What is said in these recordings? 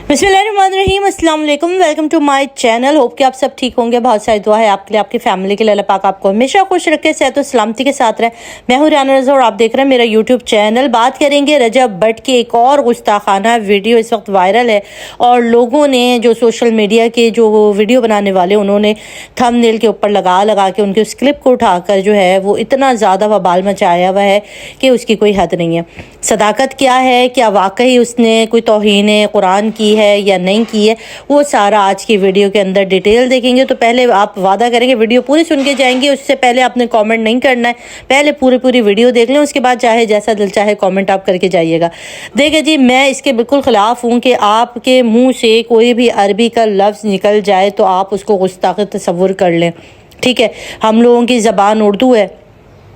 बिस्मिल्लाहिर्रहमानिर्रहीम, अस्सलाम वालेकुम, welcome to my channel. Hope कि आप सब ठीक होंगे। बहुत सारी दुआ है आपके लिए, आपकी फैमिली के लिए। अल्लाह पाक आपको हमेशा खुश रखे, सेहत और सलामती के साथ रहे। मैं हूं राना रज़ा और आप देख रहे हैं मेरा यूट्यूब चैनल। बात करेंगे रजब भट्ट की एक और गुस्ताखाना वीडियो इस वक्त वायरल है और लोगों ने जो सोशल मीडिया के जो वीडियो बनाने वाले उन्होंने थंबनेल के ऊपर लगा के उनके उस क्लिप को उठाकर जो है वो इतना ज़्यादा बवाल मचाया हुआ है कि उसकी कोई हद नहीं है। सदाकत क्या है, क्या वाकई उसने कोई तौहीन कुरान की है या नहीं की है, वो सारा आज की वीडियो के अंदर डिटेल देखेंगे। तो पहले आप वादा करेंगे वीडियो पूरी सुन के जाएंगे, उससे पहले आपने कमेंट नहीं करना है। पहले पूरी वीडियो देख लें, उसके बाद चाहे जैसा दिल चाहे कमेंट आप करके जाइएगा। देखिए जी, मैं इसके बिल्कुल ख़िलाफ़ हूँ कि आपके मुंह से कोई भी अरबी का लफ्ज़ निकल जाए तो आप उसको गुस्ताखी तसव्वुर कर लें। ठीक है, हम लोगों की ज़बान उर्दू है,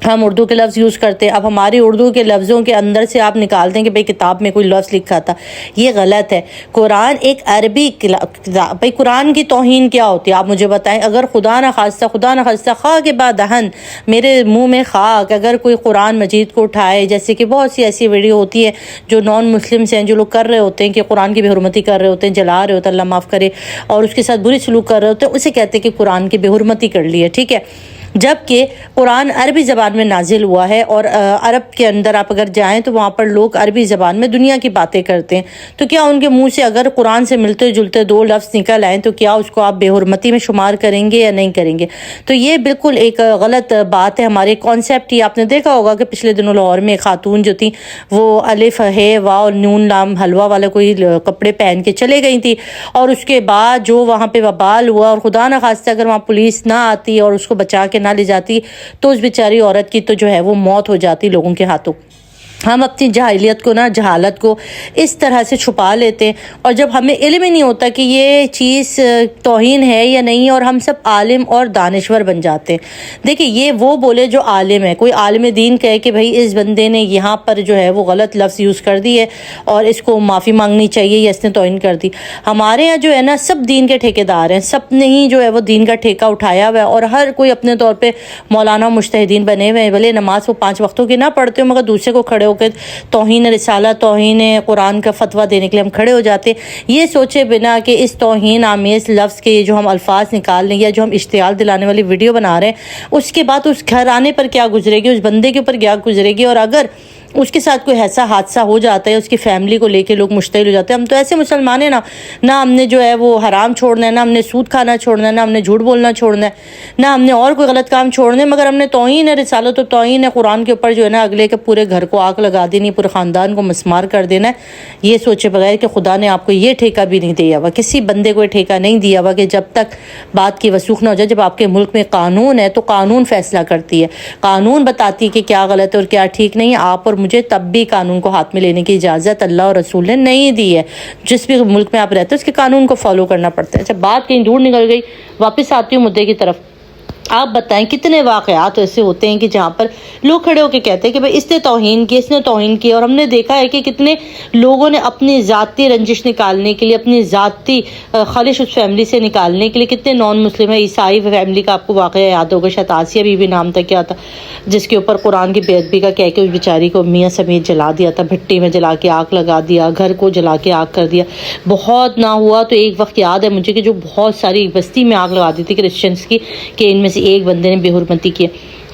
हम उर्दू के लफ्ज़ यूज़ करते हैं। अब हमारी उर्दू के लफ्ज़ों के अंदर से आप निकाल दें कि भाई किताब में कोई लफ्ज़ लिखा था, ये गलत है। कुरान एक अरबी भाई कुरान की तौहीन क्या होती है आप मुझे बताएं। अगर खुदा न खास्ता खा के बाद दहन मेरे मुंह में खाक, अगर कोई कुरान मजीद को उठाए, जैसे कि बहुत सी ऐसी वीडियो होती है जो नॉन मुस्लिम्स हैं, जो लोग कर रहे होते हैं कि कुरान की बेहुरमती कर रहे होते हैं, जला रहे होते हैं, अल्लाह माफ़ करे, और उसके साथ बुरी सलूक कर रहे होते हैं, उसे कहते हैं कि कुरान की बेहुरमती कर ली है। ठीक है, जबकि कुरान अरबी ज़बान में नाजिल हुआ है और अरब के अंदर आप अगर जाएं तो वहाँ पर लोग अरबी ज़बान में दुनिया की बातें करते हैं। तो क्या उनके मुंह से अगर कुरान से मिलते जुलते दो लफ्ज़ निकल आएँ तो क्या उसको आप बेहुरमती में शुमार करेंगे या नहीं करेंगे? तो ये बिल्कुल एक गलत बात है। हमारे कॉन्सेप्ट ही आपने देखा होगा कि पिछले दिनों लाहौर में एक खातून जो थी वो अलिफ है वाव और नून लाम हलवा वाले कोई कपड़े पहन के चले गई थी, और उसके बाद जो वहाँ पे वबाल हुआ, और खुदा न खास्ता अगर वहाँ पुलिस ना आती और उसको बचा के ना ले जाती तो उस बेचारी औरत की तो जो है वो मौत हो जाती लोगों के हाथों। हम अपनी जहालियत को जहालत को इस तरह से छुपा लेते हैं, और जब हमें इल्म ही नहीं होता कि ये चीज़ तौहीन है या नहीं, और हम सब आलिम और दानिश्वर बन जाते हैं। देखिए, ये वो बोले जो आलिम है, कोई आलिम दीन कहे कि भाई इस बंदे ने यहाँ पर जो है वो गलत लफ्ज़ यूज़ कर दी है और इसको माफ़ी मांगनी चाहिए या इसने तौहीन कर दी। हमारे यहाँ जो है ना सब दीन के ठेकेदार हैं, सब ने ही जो है वो दीन का ठेका उठाया हुआ है, और हर कोई अपने तौर पर मौलाना मुज्तहिदीन बने हुए हैं। भले नमाज वो 5 वक्तों की ना पढ़ते हो, मगर दूसरे को खड़े कि तौहीन रिसाला, तौहीन कुरान का फतवा देने के लिए हम खड़े हो जाते, ये सोचे बिना कि इस तौहीन आमेज़ लफ्ज़ के जो हम अल्फाज निकाल लें या जो हम इश्तियाल दिलाने वाली वीडियो बना रहे हैं, उसके बाद उस घर आने पर क्या गुजरेगी, उस बंदे के ऊपर क्या गुजरेगी। और अगर उसके साथ कोई ऐसा हादसा हो जाता है, उसकी फैमिली को लेके लोग मुश्तिल हो जाते हैं। हम तो ऐसे मुसलमान हैं ना हमने जो है वो हराम छोड़ना है, ना हमने सूद खाना छोड़ना है, ना हमने झूठ बोलना छोड़ना है, ना हमने और कोई गलत काम छोड़ना है, मगर हमने तौहीन है रिसालत और तौहीन है कुरान के ऊपर जो है ना अगले के पूरे घर को आग लगा देनी, पूरे ख़ानदान को मस्मार कर देना है, ये सोचे बगैर कि खुदा ने आपको ये ठेका भी नहीं दिया हुआ, किसी बंदे को ये ठेका नहीं दिया हुआ कि जब तक बात की वसूख ना हो जाए। जब आपके मुल्क में कानून है तो कानून फैसला करती है, कानून बताती है कि क्या गलत है और क्या ठीक नहीं है। आप और मुझे तब भी कानून को हाथ में लेने की इजाज़त अल्लाह और रसूल ने नहीं दी है। जिस भी मुल्क में आप रहते हैं उसके कानून को फॉलो करना पड़ता है। अच्छा, बात कहीं दूर निकल गई, वापस आती हूँ मुद्दे की तरफ। आप बताएं कितने वाक़यात ऐसे होते हैं कि जहाँ पर लोग खड़े होकर कहते हैं कि भाई इसने तौहीन की, और हमने देखा है कि कितने लोगों ने अपनी ज़ाती रंजिश निकालने के लिए, अपनी ज़ाती ख़लिश उस फैमिली से निकालने के लिए, कितने नॉन मुस्लिम है, ईसाई फैमिली का आपको वाक़या याद होगा, शायद आसिया बीवी नाम था क्या था, जिसके ऊपर कुरान की बेअदबी का कह के उस बेचारी को मियाँ समेत जला दिया था, भट्टी में जला के आग लगा दिया, घर को जला के आग कर दिया। बहुत ना हुआ तो एक वक्त याद है मुझे कि जो बहुत सारी बस्ती में आग लगा दी थी क्रिश्चियंस की, कि इनमें से एक बंदे ने बेहुरमती की।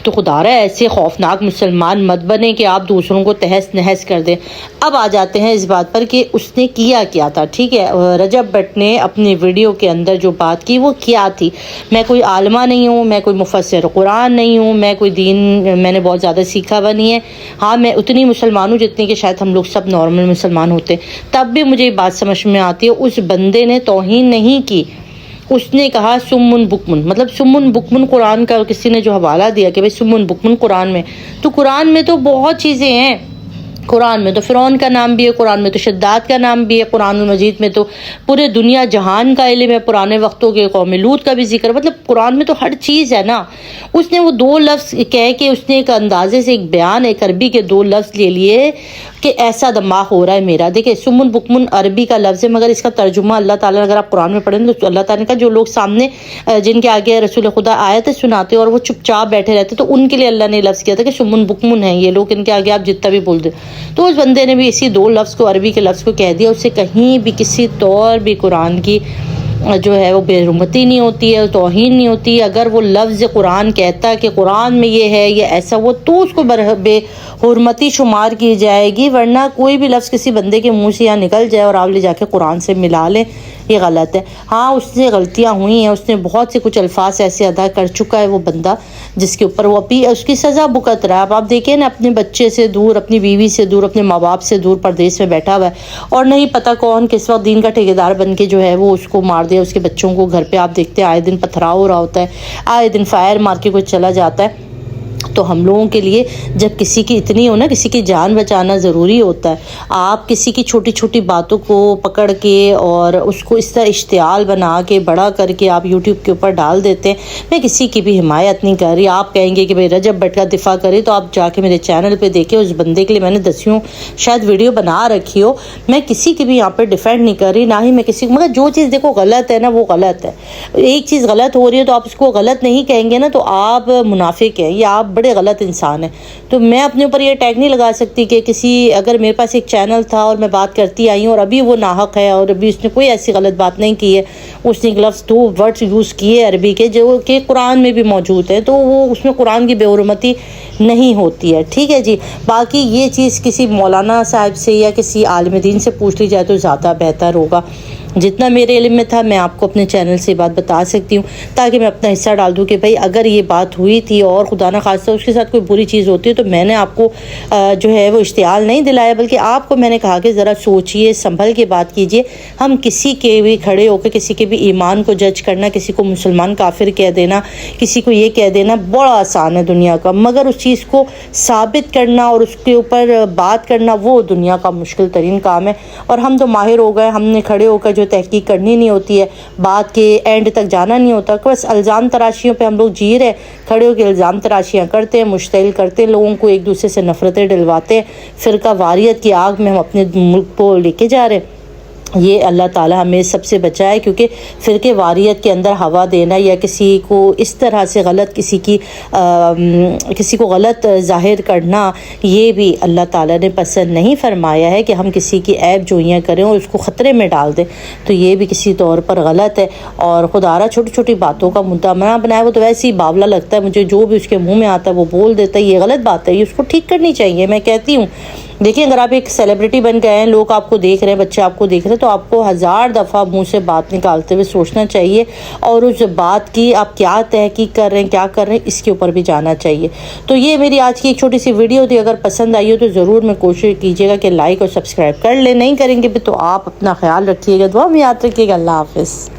तो खुदारा ऐसे खौफनाक मुसलमान मत बने कि आप दूसरों को तहस नहस कर दें। अब आ जाते हैं इस बात पर कि उसने किया क्या था। ठीक है, रजब भट्ट ने अपनी वीडियो के अंदर जो बात की वो क्या थी। मैं कोई आलमा नहीं हूँ, मैं कोई मुफस्सिर कुरान नहीं हूँ, मैं कोई दीन मैंने बहुत ज़्यादा सीखा हुआ नहीं है। हाँ, मैं उतनी मुसलमान हूँ जितनी कि शायद हम लोग सब नॉर्मल मुसलमान होते, तब भी मुझे ये बात समझ में आती है उस बंदे ने तौहीन नहीं की। उसने कहा सुम्मुन बुकमुन, मतलब सुम्मुन बुकमुन कुरान का किसी ने जो हवाला दिया कि भाई सुम्मुन बुकमुन कुरान में, तो कुरान में तो बहुत चीज़ें हैं। कुरान में तो फ़िरौन का नाम भी है, कुरान में तो शद्दाद का नाम भी है, कुरान मजीद में तो पूरे दुनिया जहान का इल्म है, पुराने वक्तों के कौम लूत का भी जिक्र, मतलब कुरान में तो हर चीज़ है ना। उसने वो 2 लफ्ज़ कह के उसने एक अंदाजे से एक बयान, एक अरबी के 2 लफ्ज़ ले लिए कि ऐसा दिमाग हो रहा है मेरा। देखिए, सुमुन बुकमुन अरबी का लफ्ज़ है, मगर इसका तर्जुमा अल्लाह ताला, अगर आप कुरान में पढ़ें तो अल्लाह ताला का जो लोग सामने जिनके आगे रसूल खुदा आयत सुनाते और वो चुपचाप बैठे रहते, तो उनके लिए अल्लाह ने लफ्ज़ किया था कि सुमुन बुकमुन है ये लोग, इनके आगे आप जितना भी बोल दो। تو اس بندے نے بھی اسی 2 لفظ کو، عربی کے لفظ کو کہہ دیا. اس سے کہیں بھی کسی طور بھی قرآن کی جو ہے وہ بے حرمتی نہیں ہوتی ہے، توہین نہیں ہوتی ہے. اگر وہ لفظ قرآن کہتا ہے کہ قرآن میں یہ ہے یہ ایسا وہ، تو اس کو بے حرمتی شمار کی جائے گی. ورنہ کوئی بھی لفظ کسی بندے کے منہ سے یہاں نکل جائے اور آپ لے جا کے قرآن سے ملا لیں، یہ غلط ہے. ہاں اس سے غلطیاں ہوئی ہیں، اس نے بہت سے کچھ الفاظ ایسے ادا کر چکا ہے وہ بندہ جس کے اوپر وہ ابھی اس کی سزا بھگت رہا ہے. اب آپ دیکھیں نا، اپنے بچے سے دور، اپنی بیوی سے دور، اپنے ماں باپ سے دور پردیس میں بیٹھا ہوا ہے اور نہیں پتہ کون کس وقت دین کا ٹھیکیدار بن کے جو ہے وہ اس کو مار دے. اس کے بچوں کو گھر پہ آپ دیکھتے ہیں آئے دن پتھراؤ ہو رہا ہوتا ہے، آئے دن فائر مار کے کوئی چلا جاتا ہے. تو ہم لوگوں کے لیے جب کسی کی اتنی ہو نا، کسی کی جان بچانا ضروری ہوتا ہے. آپ کسی کی چھوٹی چھوٹی باتوں کو پکڑ کے اور اس کو اس طرح اشتعال بنا کے بڑا کر کے آپ یوٹیوب کے اوپر ڈال دیتے ہیں. میں کسی کی بھی حمایت نہیں کر رہی. آپ کہیں گے کہ بھائی رجب بٹ کا دفاع کرے تو آپ جا کے میرے چینل پہ دیکھیں، اس بندے کے لیے میں نے 10 شاید ویڈیو بنا رکھی ہو. میں کسی کی بھی یہاں پہ ڈیفینڈ نہیں کر رہی، نہ ہی میں کسی، مگر جو چیز دیکھو غلط ہے نا وہ غلط ہے. ایک چیز غلط ہو رہی ہے تو آپ اس کو غلط نہیں کہیں گے نا تو آپ منافق ہیں یا آپ بڑے غلط انسان ہیں. تو میں اپنے اوپر یہ ٹیگ نہیں لگا سکتی کہ کسی، اگر میرے پاس ایک چینل تھا اور میں بات کرتی آئی ہوں اور ابھی وہ ناحق ہے اور ابھی اس نے کوئی ایسی غلط بات نہیں کی ہے، اس نے ایک لفظ 2 ورڈز یوز کیے عربی کے جو کہ قرآن میں بھی موجود ہیں، تو وہ اس میں قرآن کی بے حرمتی نہیں ہوتی ہے. ٹھیک ہے جی. باقی یہ چیز کسی مولانا صاحب سے یا کسی عالم دین سے پوچھ لی جائے تو زیادہ بہتر ہوگا. جتنا میرے علم میں تھا میں آپ کو اپنے چینل سے بات بتا سکتی ہوں تاکہ میں اپنا حصہ ڈال دوں کہ بھائی اگر یہ بات ہوئی تھی اور خدا نہ خواستہ اس کے ساتھ کوئی بری چیز ہوتی ہے تو میں نے آپ کو جو ہے وہ اشتعال نہیں دلایا، بلکہ آپ کو میں نے کہا کہ ذرا سوچئے، سنبھل کے بات کیجئے. ہم کسی کے بھی کھڑے ہو کے کسی کے بھی ایمان کو جج کرنا، کسی کو مسلمان کافر کہہ دینا، کسی کو یہ کہہ دینا بڑا آسان ہے دنیا کا، مگر اس چیز کو ثابت کرنا اور اس کے اوپر بات کرنا وہ دنیا کا مشکل ترین کام ہے. اور ہم تو ماہر ہو گئے، ہم نے کھڑے ہو کر جو تحقیق کرنی نہیں ہوتی ہے، بات کے اینڈ تک جانا نہیں ہوتا، بس الزام تراشیوں پہ ہم لوگ جی رہے، کھڑے ہو کے الزام تراشیاں کرتے ہیں، مشتعل کرتے ہیں لوگوں کو، ایک دوسرے سے نفرتیں ڈلواتے ہیں، فرقہ واریت کی آگ میں ہم اپنے ملک کو لے کے جا رہے ہیں. یہ اللہ تعالیٰ ہمیں سب سے بچائے، کیونکہ فرقے واریت کے اندر ہوا دینا یا کسی کو اس طرح سے غلط کسی کو غلط ظاہر کرنا، یہ بھی اللہ تعالیٰ نے پسند نہیں فرمایا ہے کہ ہم کسی کی عیب جوئیاں کریں اور اس کو خطرے میں ڈال دیں. تو یہ بھی کسی طور پر غلط ہے. اور خدا را چھوٹی چھوٹی باتوں کا مدعا بنایا، وہ تو ویسے ہی باولا لگتا ہے مجھے، جو بھی اس کے منہ میں آتا ہے وہ بول دیتا ہے. یہ غلط بات ہے، یہ اس کو ٹھیک کرنی چاہیے. میں کہتی ہوں دیکھیں اگر آپ ایک سیلیبریٹی بن گئے ہیں، لوگ آپ کو دیکھ رہے ہیں، بچے آپ کو دیکھ رہے ہیں، تو آپ کو 1000 دفعہ منہ سے بات نکالتے ہوئے سوچنا چاہیے اور اس بات کی آپ کیا تحقیق کر رہے ہیں، کیا کر رہے ہیں، اس کے اوپر بھی جانا چاہیے. تو یہ میری آج کی ایک چھوٹی سی ویڈیو تھی. اگر پسند آئی ہو تو ضرور میں کوشش کیجیے گا کہ لائک اور سبسکرائب کر لیں. نہیں کریں گے بھی تو آپ اپنا خیال رکھیے گا، دعا میں یاد رکھیے گا. اللہ حافظ.